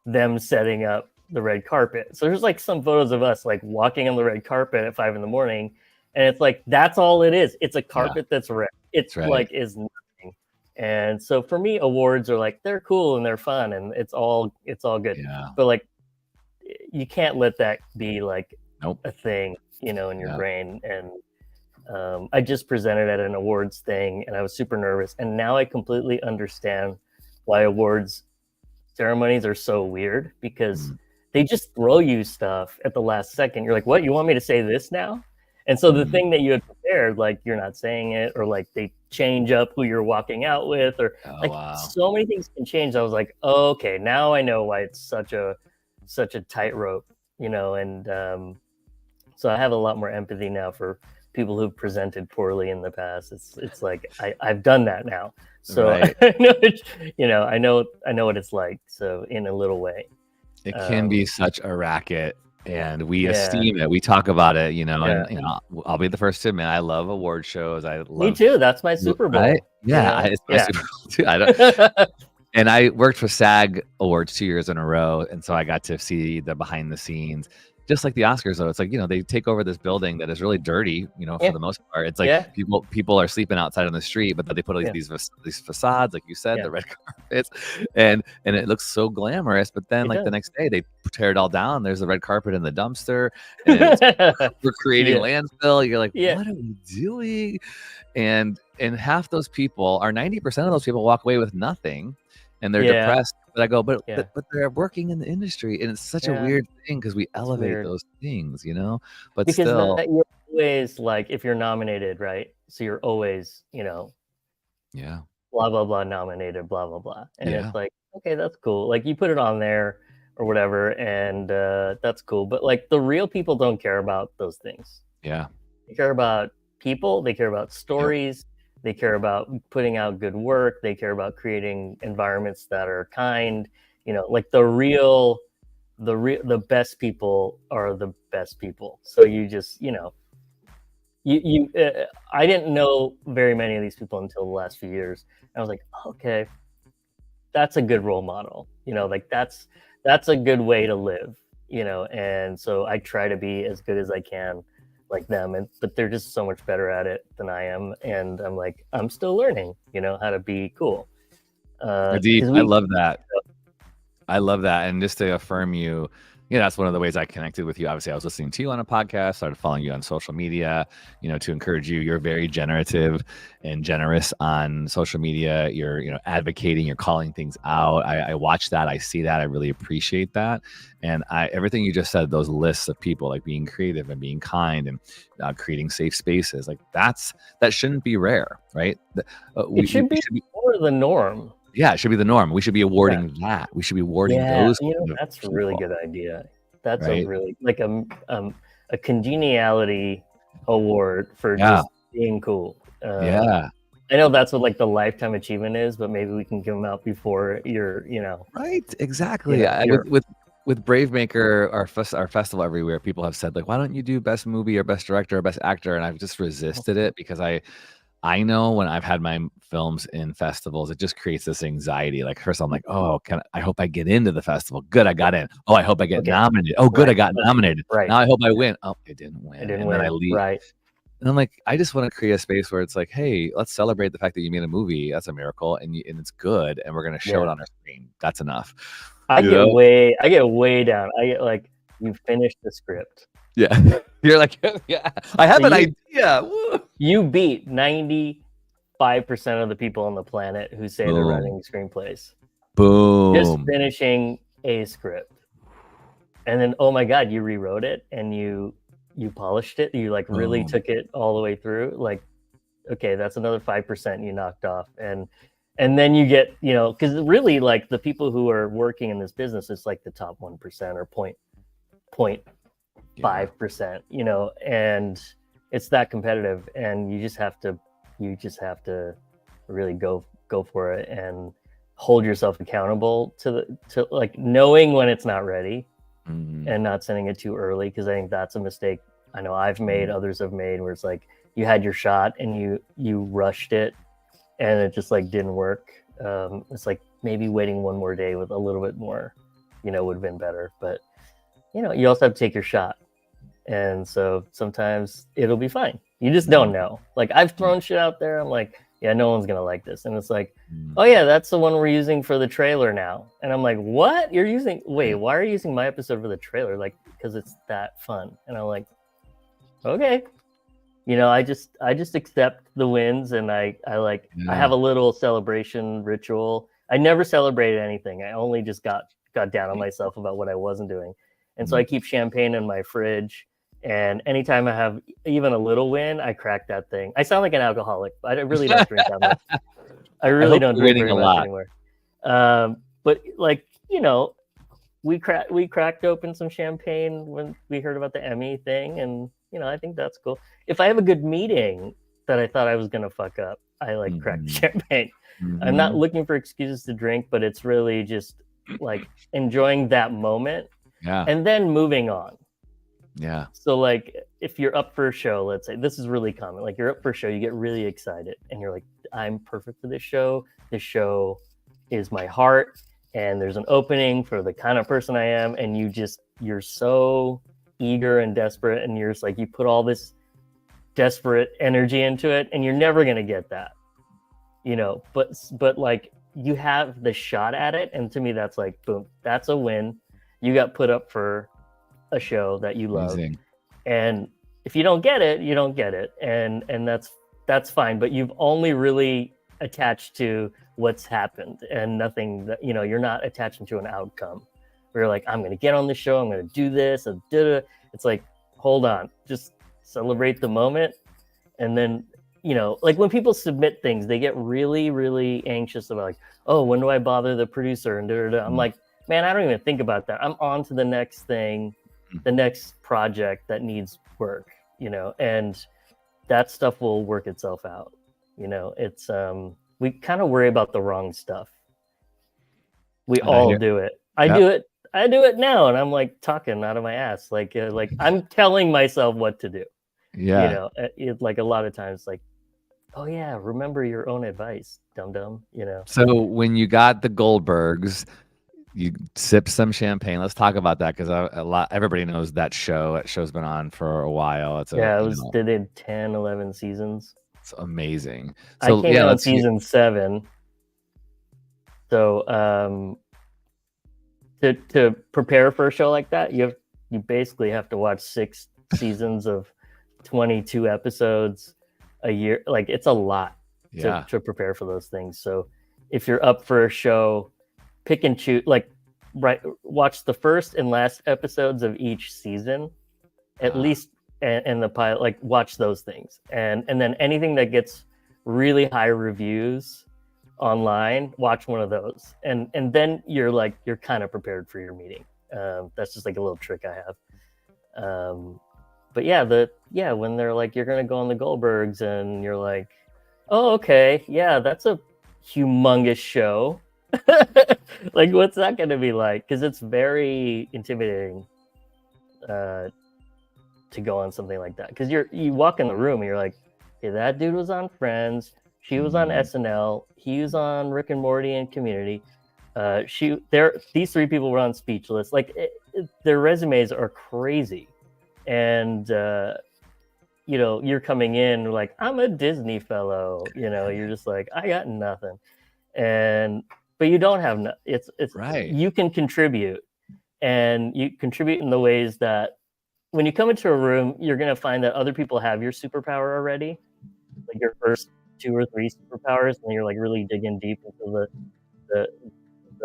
them setting up the red carpet. So there's like some photos of us like walking on the red carpet at 5 in the morning, and it's like that's all it is. It's a carpet that's red. It's like is nothing. And so for me, awards are like, they're cool and they're fun and it's all good. Yeah. But like you can't let that be like a thing, in your brain. And I just presented at an awards thing and I was super nervous. And now I completely understand why awards ceremonies are so weird, because they just throw you stuff at the last second. You're like, what? You want me to say this now? And so the thing that you had prepared, like you're not saying it, or like they change up who you're walking out with, or so many things can change. I was like, oh, okay, now I know why it's such a tightrope, and so I have a lot more empathy now for people who've presented poorly in the past. It's like I've done that now, so right. I know what it's like. So in a little way, it can be such a racket. And we esteem it. We talk about it, and I'll be the first to admit I love award shows. Me too. That's my Super Bowl. Right? It's my Super Bowl too. I don't. And I worked for SAG Awards 2 years in a row, and so I got to see the behind the scenes. just like the Oscars, though, it's like, they take over this building that is really dirty, for the most part. It's like people are sleeping outside on the street, but then they put like these facades, like you said, the red carpets, and it looks so glamorous. But then the next day they tear it all down. There's the red carpet in the dumpster, and we're creating landfill. You're like, what are we doing? And half those people, or 90% of those people, walk away with nothing, and they're depressed. But I go, but they're working in the industry, and it's such a weird thing because we elevate those things, But because still, you're always like, if you're nominated, right? So you're always, blah blah blah nominated, blah blah blah, and it's like, okay, that's cool. Like you put it on there or whatever, and that's cool. But like the real people don't care about those things. Yeah, they care about people. They care about stories. They care about putting out good work. They care about creating environments that are kind. Like the best people are the best people. So you just, I didn't know very many of these people until the last few years. I was like, okay, that's a good role model. Like that's a good way to live. And so I try to be as good as I can like them, but they're just so much better at it than I am, and I'm like, I'm still learning how to be cool. Aadip, I love that. And just to affirm you, that's one of the ways I connected with you. Obviously, I was listening to you on a podcast, started following you on social media, to encourage you. You're very generative and generous on social media. You're, advocating, you're calling things out. I watch that. I see that. I really appreciate that. And everything you just said, those lists of people, like being creative and being kind and creating safe spaces, like that shouldn't be rare, right? It should be more the norm. Yeah, it should be the norm. We should be awarding that. We should be awarding those. That's a really good idea. That's a really like a congeniality award for just being cool. I know that's what like the lifetime achievement is, but maybe we can give them out before you're, Right, exactly. With Bravemaker, our festival every year, people have said like, why don't you do best movie or best director or best actor? And I've just resisted it because I know when I've had my films in festivals, it just creates this anxiety. Like first I'm like, oh, I hope I get into the festival. Good, I got in. Oh, I hope I get nominated. Oh, good, I got nominated. Right. Now I hope I win. Oh, I didn't win. Then I leave. Right. And I'm like, I just want to create a space where it's like, hey, let's celebrate the fact that you made a movie. That's a miracle, and it's good, and we're gonna show it on our screen. That's enough. I get way down. I get like, you finished the script. Yeah. You're like, I have an idea. Woo. You beat 95% of the people on the planet who say they're writing screenplays. Boom. Just finishing a script. And then, oh my God, you rewrote it and you polished it. You like really took it all the way through. Like, okay, that's another 5% you knocked off. And then you get, because really like the people who are working in this business, it's like the top 1% or 0.5%, and it's that competitive, and you just have to really go for it and hold yourself accountable to like knowing when it's not ready and not sending it too early, because I think that's a mistake I know I've made, others have made, where it's like you had your shot and you rushed it and it just like didn't work. It's like maybe waiting one more day with a little bit more, would have been better, but you also have to take your shot. And so sometimes it'll be fine. You just don't know. Like I've thrown shit out there. I'm like, yeah, no one's going to like this. And it's like, oh yeah, that's the one we're using for the trailer now. And I'm like, what? Wait, why are you using my episode for the trailer? Like, because it's that fun. And I'm like, okay. I just accept the wins, and I have a little celebration ritual. I never celebrated anything. I only just got down on myself about what I wasn't doing. And so I keep champagne in my fridge, and anytime I have even a little win, I crack that thing. I sound like an alcoholic, but I really don't drink that much. I really don't drink very much anymore. But like, we cracked open some champagne when we heard about the Emmy thing, and I think that's cool. If I have a good meeting that I thought I was gonna fuck up, I like crack champagne. I'm not looking for excuses to drink, but it's really just like enjoying that moment. Yeah. And then moving on. Yeah. So like if you're up for a show, let's say, this is really common. Like you're up for a show, you get really excited and you're like, I'm perfect for this show. This show is my heart, and there's an opening for the kind of person I am. And you're so eager and desperate, and you're just like, you put all this desperate energy into it, and you're never going to get that, you know, but like you have the shot at it. And to me, that's like, boom, that's a win. You got put up for a show that you love. Amazing. And if you don't get it, you don't get it. And that's fine. But you've only really attached to what's happened and nothing that, you know, you're not attaching to an outcome where you're like, I'm going to get on the show, I'm going to do this. It's like, hold on, just celebrate the moment. And then, you know, like when people submit things, they get really, really anxious about like, oh, when do I bother the producer? And I'm like, man, I don't even think about that. I'm on to the next thing, the next project that needs work, you know, and that stuff will work itself out. You know, it's, we kind of worry about the wrong stuff. We all do it. I do it now. And I'm like talking out of my ass. Like I'm telling myself what to do. Yeah. You know, like a lot of times, like, oh yeah, remember your own advice, dum-dum, you know? So when you got the Goldbergs, you sipped some champagne. Let's talk about that, because everybody knows that show. That show's been on for a while. They did 10, 11 seasons. It's amazing. So I came in on season 7. So to prepare for a show like that, you basically have to watch 6 seasons of 22 episodes a year. Like, it's a lot to prepare for those things. So if you're up for a show, pick and choose, watch the first and last episodes of each season, at least, and the pilot, like, watch those things. And then anything that gets really high reviews online, watch one of those. And then you're kind of prepared for your meeting. That's just like a little trick I have. But when they're like, you're going to go on the Goldbergs, and you're like, oh, okay. Yeah, that's a humongous show. Like, what's that going to be like? Because it's very intimidating to go on something like that. Because you walk in the room and you're like, hey, that dude was on Friends. She was on SNL. He was on Rick and Morty and Community. These 3 people were on Speechless. Like, their resumes are crazy. And you know, you're coming in like, I'm a Disney fellow. You know, you're just like, I got nothing. But you don't have it's right. You can contribute, and you contribute in the ways that when you come into a room, you're going to find that other people have your superpower already, like your first 2 or 3 superpowers, and you're like really digging deep into the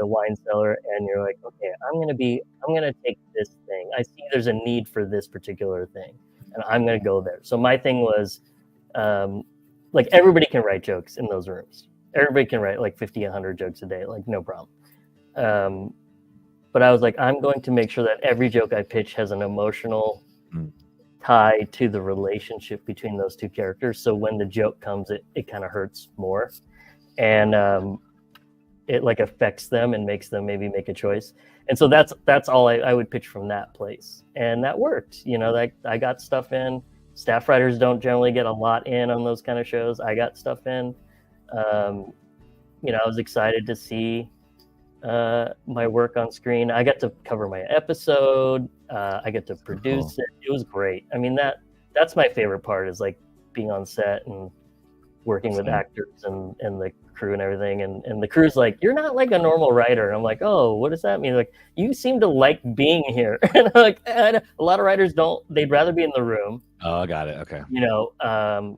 wine cellar, and you're like, okay, I'm going to take this thing. I see there's a need for this particular thing, and I'm going to go there. So my thing was, like, everybody can write jokes in those rooms. Everybody can write like 50, 100 jokes a day, like, no problem. But I was like, I'm going to make sure that every joke I pitch has an emotional tie to the relationship between those 2 characters. So when the joke comes, it kind of hurts more. And it like affects them and makes them maybe make a choice. And so that's all I would pitch from that place. And that worked. You know, like, I got stuff in. Staff writers don't generally get a lot in on those kind of shows. I got stuff in. You know, I was excited to see my work on screen. I got to cover my episode. I get to produce it. It was great. I mean, that's my favorite part, is like being on set and working with actors and the crew and everything. And the crew's like, you're not like a normal writer. And I'm like, oh, what does that mean? Like, you seem to like being here. And I'm like, a lot of writers don't. They'd rather be in the room. Oh, I got it. Okay. You know,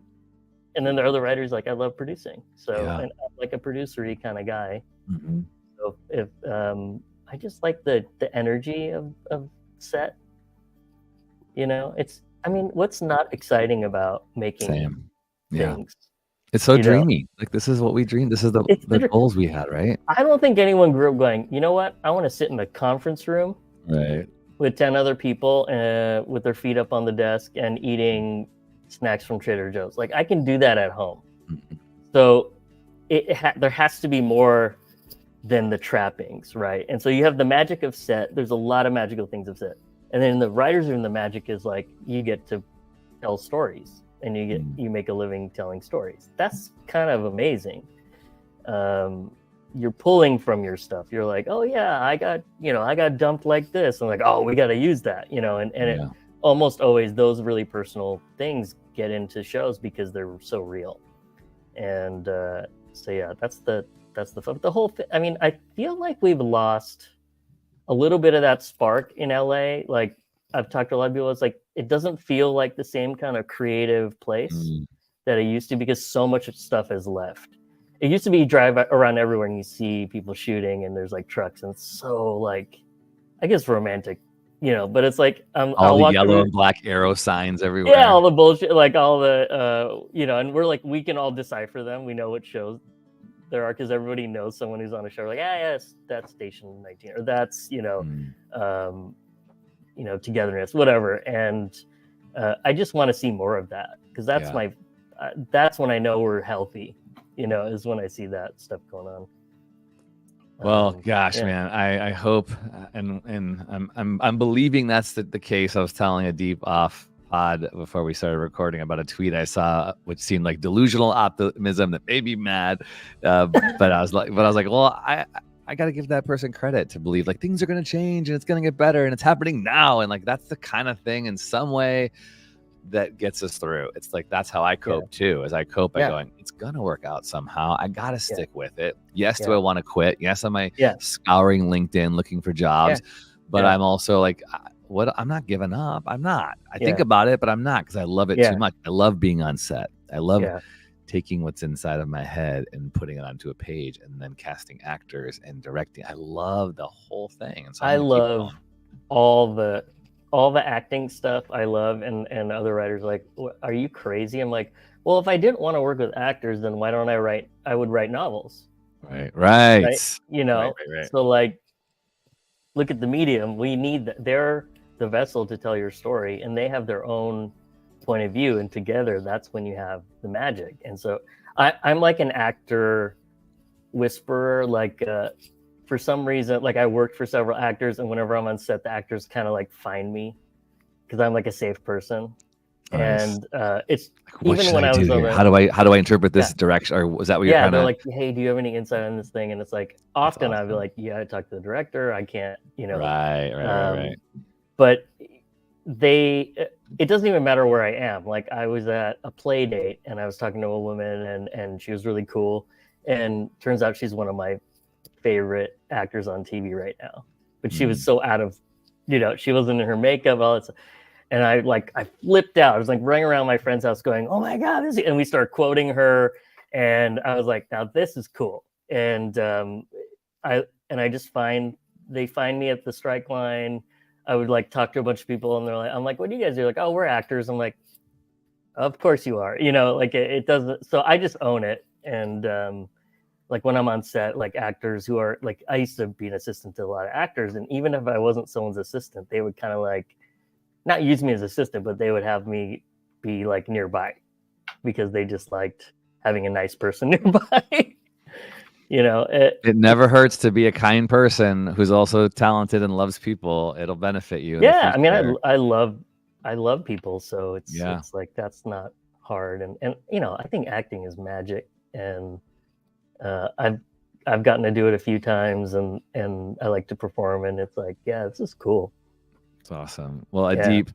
and then there are other writers like, I love producing. So and I'm like a producer-y kind of guy. Mm-hmm. So if I just like the energy of set, you know, what's not exciting about making things? It's so dreamy. Like, this is what we dreamed. This is the goals we had, right? I don't think anyone grew up going, you know what? I want to sit in a conference room, right, with 10 other people with their feet up on the desk and eating snacks from Trader Joe's. Like, I can do that at home. Mm-hmm. So there has to be more than the trappings, right? And so you have the magic of set. There's a lot of magical things of set. And then the writers room, the magic is like, you get to tell stories, and you make a living telling stories. That's kind of amazing. You're pulling from your stuff. You're like, oh yeah, I got dumped like this. I'm like, oh, we got to use that, you know, and almost always those really personal things get into shows because they're so real. And so yeah, that's the fun. The whole thing. I mean, I feel like we've lost a little bit of that spark in LA. Like I've talked to a lot of people, it's like it doesn't feel like the same kind of creative place that it used to, because so much stuff has left. It used to be you drive around everywhere and you see people shooting and there's like trucks, and it's so like, I guess romantic, you know, but it's like all I'll the walk yellow through, and black arrow signs everywhere. yeah, all the bullshit, like all the you know, and we're like, we can all decipher them. We know what shows there are because everybody knows someone who's on a show. Like, yes, that's Station 19, or that's, you know, Togetherness, whatever. And I just want to see more of that, because that's my that's when I know we're healthy. You know, is when I see that stuff going on. Well, gosh, man, I hope, and I'm believing that's the case. I was telling Aadip off pod before we started recording about a tweet I saw, which seemed like delusional optimism that made me mad. But I was like, well, I got to give that person credit to believe like things are going to change and it's going to get better and it's happening now, and like that's the kind of thing in some way that gets us through. It's like that's how I cope too. As I cope by going, it's gonna work out somehow. I gotta stick with it. Yes, do I want to quit? Yes, am I scouring LinkedIn looking for jobs? But I'm also like, what? I'm not giving up. I'm not. I think about it, but I'm not, because I love it too much. I love being on set. I love taking what's inside of my head and putting it onto a page and then casting actors and directing. I love the whole thing. And so I love all the acting stuff. I love, and other writers are like, are you crazy? I'm like, well, if I didn't want to work with actors, then why don't I would write novels. Right. You know, so like, look at the medium. We need they're the vessel to tell your story, and they have their own point of view, and together that's when you have the magic. And so I'm like an actor whisperer, like for some reason, like I worked for several actors, and whenever I'm on set, the actors kind of like find me because I'm like a safe person. Nice. And it's what even when I was on how do I interpret this direction, or was that what you're trying they're to... like, hey, do you have any insight on this thing? And it's like, often I'd be like, I talked to the director, I can't, you know. Right. But it doesn't even matter where I am. Like I was at a play date and I was talking to a woman, and she was really cool, and turns out she's one of my favorite actors on TV right now. But she was so out of, you know, she wasn't in her makeup, all that stuff. And I flipped out. I was like running around my friend's house going, oh my God, and we start quoting her. And I was like, now this is cool. And I just they find me at the strike line. I would like talk to a bunch of people, and I'm like, what do you guys do? Like, oh, we're actors. I'm like, of course you are. You know, like it doesn't. So I just own it. And like when I'm on set, like actors who are like, I used to be an assistant to a lot of actors, and even if I wasn't someone's assistant, they would kind of like not use me as assistant, but they would have me be like nearby because they just liked having a nice person nearby. You know, it never hurts to be a kind person who's also talented and loves people. It'll benefit you. Yeah, I mean, I love people, so it's like that's not hard. And you know, I think acting is magic, and I've gotten to do it a few times, and I like to perform, and it's like, this is cool. It's awesome. Well, Aadip,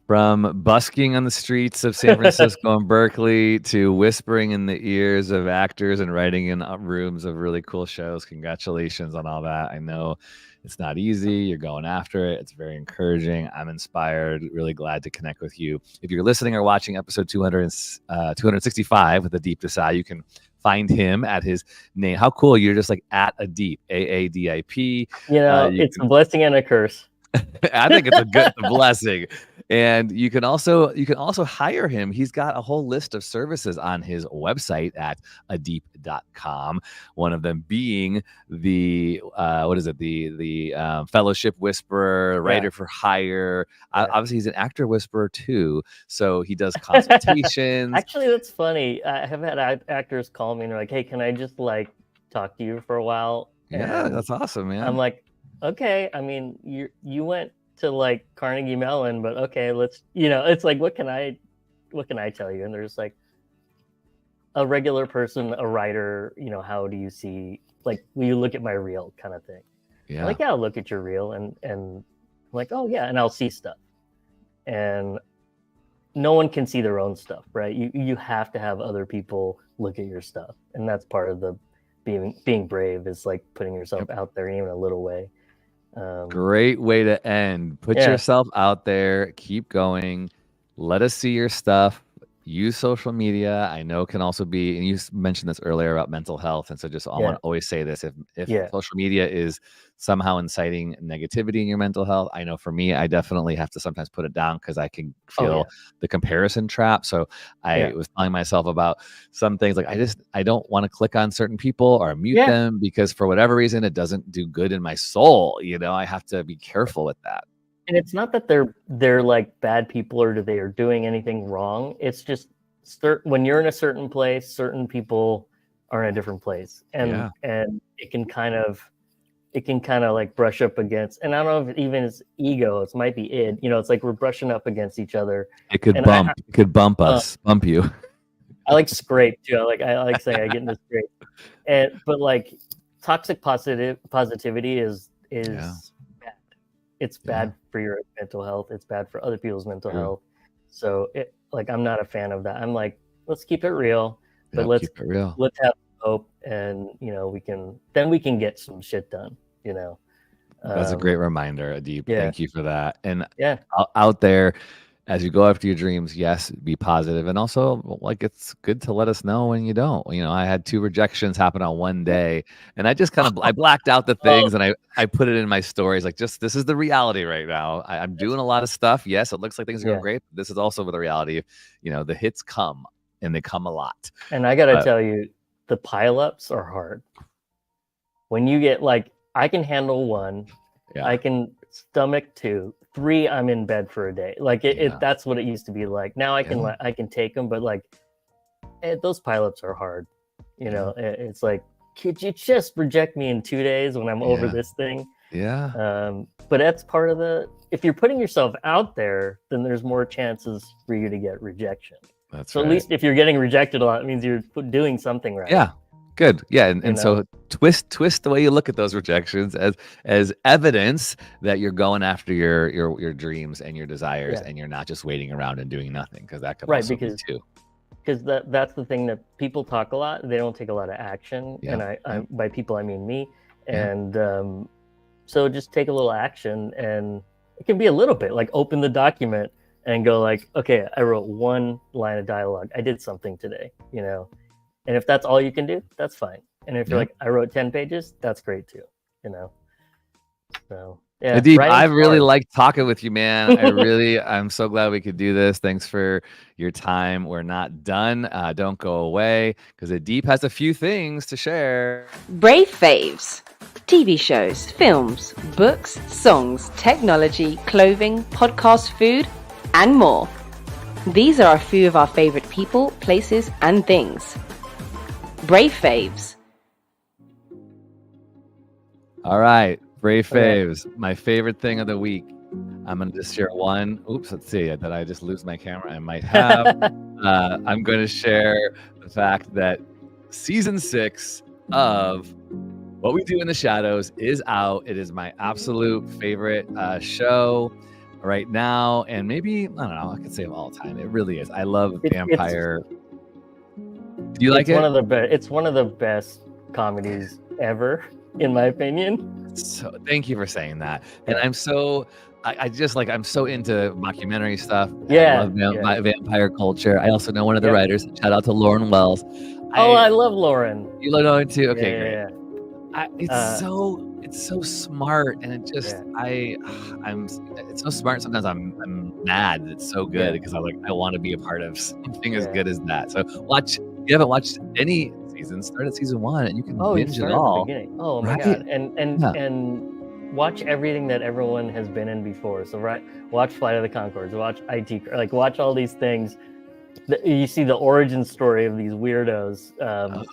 from busking on the streets of San Francisco and Berkeley to whispering in the ears of actors and writing in rooms of really cool shows, congratulations on all that. I know it's not easy. You're going after it. It's very encouraging. I'm inspired. Really glad to connect with you. If you're listening or watching episode 265 with Aadip Desai, you can find him at his name. How cool. You're just like at Aadip, AADIP. You know, it's a blessing and a curse. I think it's a blessing. And you can also hire him. He's got a whole list of services on his website at aadip.com. One of them being the fellowship whisperer, writer for hire. Obviously, he's an actor whisperer too. So he does consultations. Actually, that's funny. I have had actors call me and they're like, "Hey, can I just like talk to you for a while?" And that's awesome, man. I'm like, okay. I mean, you went to like Carnegie Mellon, but okay, let's, you know, it's like, what can I tell you? And there's like a regular person, a writer, you know, how do you see, like, will you look at my reel kind of thing? Yeah. I'm like, I'll look at your reel, and I'm like, oh yeah, and I'll see stuff. and no one can see their own stuff, right? You have to have other people look at your stuff, and that's part of the being brave, is like putting yourself out there even a little way. Great way to end. Put yourself out there, keep going, let us see your stuff. Use social media. I know can also be, and you mentioned this earlier about mental health, and so just I want to always say this: if social media is somehow inciting negativity in your mental health, I know for me, I definitely have to sometimes put it down because I can feel the comparison trap. So I was telling myself about some things like I don't want to click on certain people or mute them because for whatever reason it doesn't do good in my soul. I have to be careful with that. And it's not that they're like bad people or they are doing anything wrong. It's just when you're in a certain place, certain people are in a different place, and it can kind of like brush up against. And I don't know if even it's ego. It might be id. It's like we're brushing up against each other. It could it could bump us, bump you. I like scrape too. I like saying I get into scrape, but like toxic positivity is bad. It's bad for your mental health. It's bad for other people's mental health. So I'm not a fan of that. I'm like, let's keep it real, but let's have hope, and we can get some shit done. That's a great reminder, Aadip. Thank you for that. And out there, as you go after your dreams, yes, be positive, and also like it's good to let us know when you don't. I had 2 rejections happen on one day, and I just I blacked out the things, and I put it in my stories like, just this is the reality right now. I'm doing a lot of stuff. Yes, it looks like things are going great. But this is also the reality. The hits come, and they come a lot. And I gotta tell you, the pileups are hard. When you get I can handle 1, I can stomach 2. 3, I'm in bed for a day. That's what it used to be like. Now I can take them, but those pileups are hard. It's like, could you just reject me in 2 days when I'm over this thing? But that's part of if you're putting yourself out there, then there's more chances for you to get rejection. That's so at least if you're getting rejected a lot, it means you're doing something right. Yeah. Good. Yeah. And so twist the way you look at those rejections as evidence that you're going after your dreams and your desires, and you're not just waiting around and doing nothing, because that could also be too. Because that's the thing, that people talk a lot, they don't take a lot of action. And I by people I mean me. And so just take a little action, and it can be a little bit like open the document and go like, okay, I wrote 1 line of dialogue. I did something today, And if that's all you can do, that's fine. And if you're like, I wrote 10 pages, that's great too, So Aadip, I really liked talking with you, man. I'm so glad we could do this. Thanks for your time. We're not done. Don't go away, because Aadip has a few things to share. Brave Faves. TV shows, films, books, songs, technology, clothing, podcast, food, and more. These are a few of our favorite people, places, and things. Brave Faves. All right, Brave Faves. My favorite thing of the week. I'm going to just share one. Oops, let's see. Did I just lose my camera? I might have. I'm going to share the fact that season 6 of What We Do in the Shadows is out. It is my absolute favorite show right now. And maybe, I don't know, I could say of all time. It really is. I love vampire. Do you like it? It's one of the best comedies ever, in my opinion. So thank you for saying that. And I'm so I'm so into mockumentary stuff. I love vampire culture. I also know one of the writers. Shout out to Lauren Wells. I love Lauren. You love Lauren too? Okay, great. It's so smart, and it just it's so smart. Sometimes I'm mad. It's so good because I want to be a part of something as good as that. So if you haven't watched any seasons, start at season 1 and you can binge it all. Oh my god! And watch everything that everyone has been in before. So watch Flight of the Conchords, watch IT, watch all these things. You see the origin story of these weirdos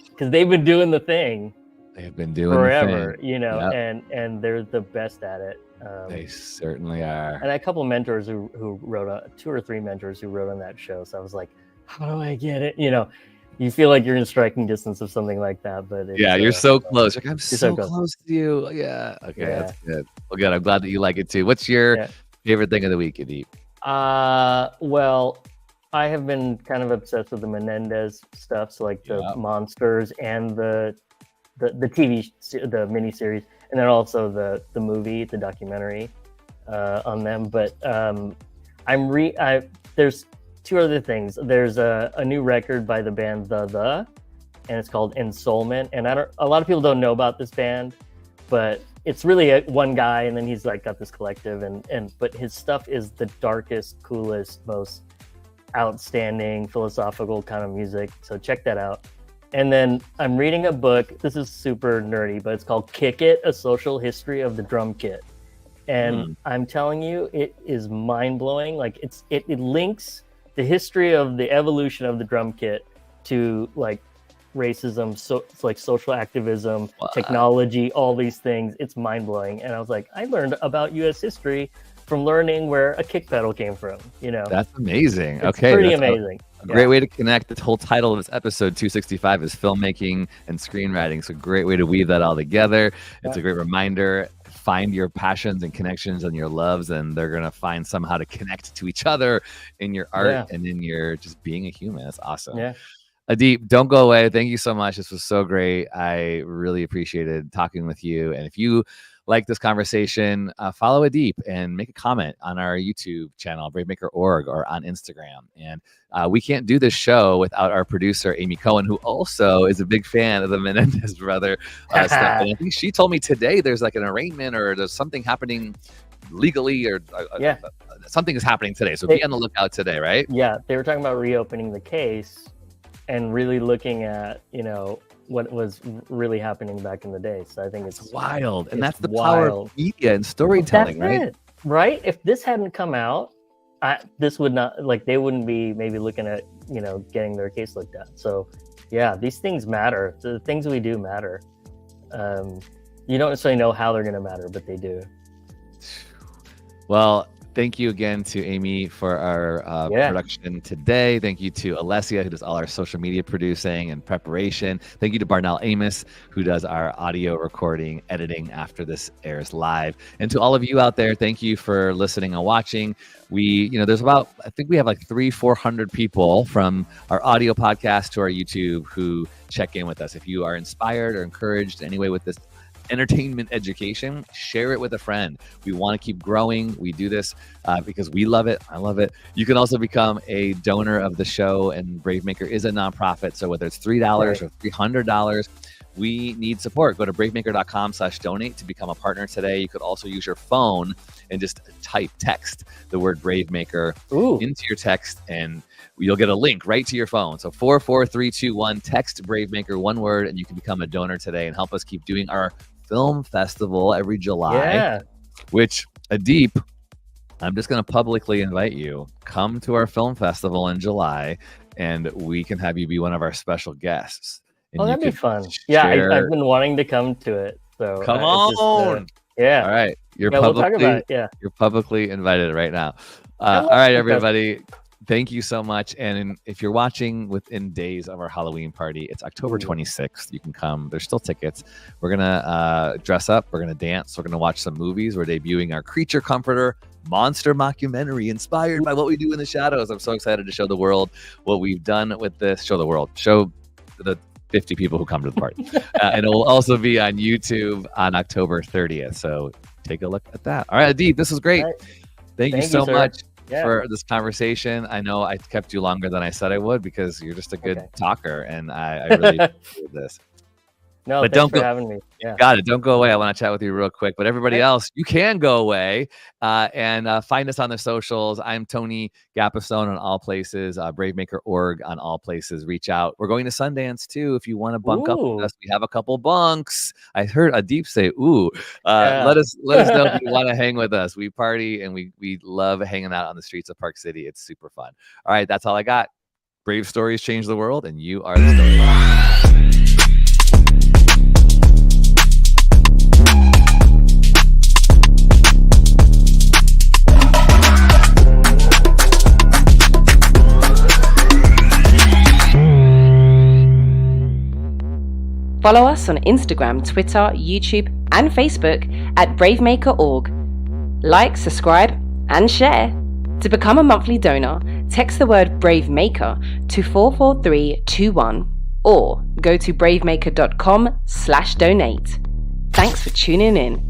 because they've been doing the thing. They've been doing forever, and they're the best at it. They certainly are. And a couple mentors who wrote 2 or 3 mentors who wrote on that show. So I was like, how do I get it? You feel like you're in striking distance of something like that, but you're so close. I'm so close to you. Yeah. Okay, that's good. Well, good. I'm glad that you like it too. What's your favorite thing of the week, Aadip? Well, I have been kind of obsessed with the Menendez stuff, so like the monsters and the TV, the miniseries, and then also the movie, the documentary on them. But there's two other things. There's a new record by the band The, and it's called Ensoulment. And a lot of people don't know about this band, but it's really one guy, and then he's like got this collective, but his stuff is the darkest, coolest, most outstanding philosophical kind of music. So check that out. And then I'm reading a book. This is super nerdy, but it's called Kick It: A Social History of the Drum Kit. And I'm telling you, it is mind-blowing. Like it links the history of the evolution of the drum kit to like racism, so it's like social activism, technology, all these things. It's mind-blowing. And I was like, I learned about US history from learning where a kick pedal came from, you know. That's amazing. It's pretty amazing. A great way to connect. The whole title of this episode 265 is filmmaking and screenwriting. So a great way to weave that all together. It's a great reminder. Find your passions and connections and your loves, and they're going to find somehow to connect to each other in your art and in your just being a human. That's awesome. Yeah. Aadip, don't go away. Thank you so much. This was so great. I really appreciated talking with you. And if you like this conversation, follow Aadip and make a comment on our YouTube channel, bravemaker.org, or on Instagram. And we can't do this show without our producer, Amy Cohen, who also is a big fan of the Menendez brother stuff. And I think she told me today there's like an arraignment or there's something happening legally, or something is happening today. So be on the lookout today, right? Yeah, they were talking about reopening the case and really looking at, you know, what was really happening back in the day. So I think it's wild. And that's the power of media and storytelling, right? Right? If this hadn't come out, this would not, like, they wouldn't be maybe looking at, you know, getting their case looked at. So yeah, these things matter. The things we do matter. You don't necessarily know how they're going to matter, but they do. Well, thank you again to Amy for our production today. Thank you to Alessia, who does all our social media producing and preparation. Thank you to Barnell Amos, who does our audio recording, editing after this airs live. And to all of you out there, thank you for listening and watching. There's about, I think we have like 400 people from our audio podcast to our YouTube who check in with us. If you are inspired or encouraged anyway with this entertainment education, share it with a friend. We want to keep growing. We do this because we love it. I love it. You can also become a donor of the show, and Bravemaker is a nonprofit. So whether it's $3 or $300, we need support. Go to bravemaker.com/donate to become a partner today. You could also use your phone and just text the word Bravemaker into your text, and you'll get a link right to your phone. So 44321, text Bravemaker, one word, and you can become a donor today and help us keep doing our film festival every July, which, Aadip, I'm just going to publicly invite you. Come to our film festival in July, and we can have you be one of our special guests. And that'd be fun. Yeah, I've been wanting to come to it. So come on. All right. You're we'll talk about it. You're publicly invited right now. All right, everybody. Thank you so much. And if you're watching within days of our Halloween party, it's October 26th. You can come. There's still tickets. We're going to dress up. We're going to dance. We're going to watch some movies. We're debuting our Creature Comforter monster mockumentary inspired by what we do in the shadows. I'm so excited to show the world what we've done with this. Show the 50 people who come to the party. And it will also be on YouTube on October 30th. So take a look at that. All right, Aadip, this was great. Right. Thank you so much for this conversation. I know I kept you longer than I said I would because you're just a good talker, and I really appreciate this. No, but thanks for having me. Yeah. Got it. Don't go away. I want to chat with you real quick. But everybody else, you can go away and find us on the socials. I'm Tony Gapistone on all places, bravemaker.org on all places. Reach out. We're going to Sundance too. If you want to bunk up with us, we have a couple bunks. I heard Aadip say, ooh. Let us know if you want to hang with us. We party and we love hanging out on the streets of Park City. It's super fun. All right, that's all I got. Brave stories change the world, and you are the story. Follow us on Instagram, Twitter, YouTube, and Facebook at bravemaker.org. Like, subscribe, and share. To become a monthly donor, text the word BRAVEMAKER to 44321 or go to bravemaker.com/donate. Thanks for tuning in.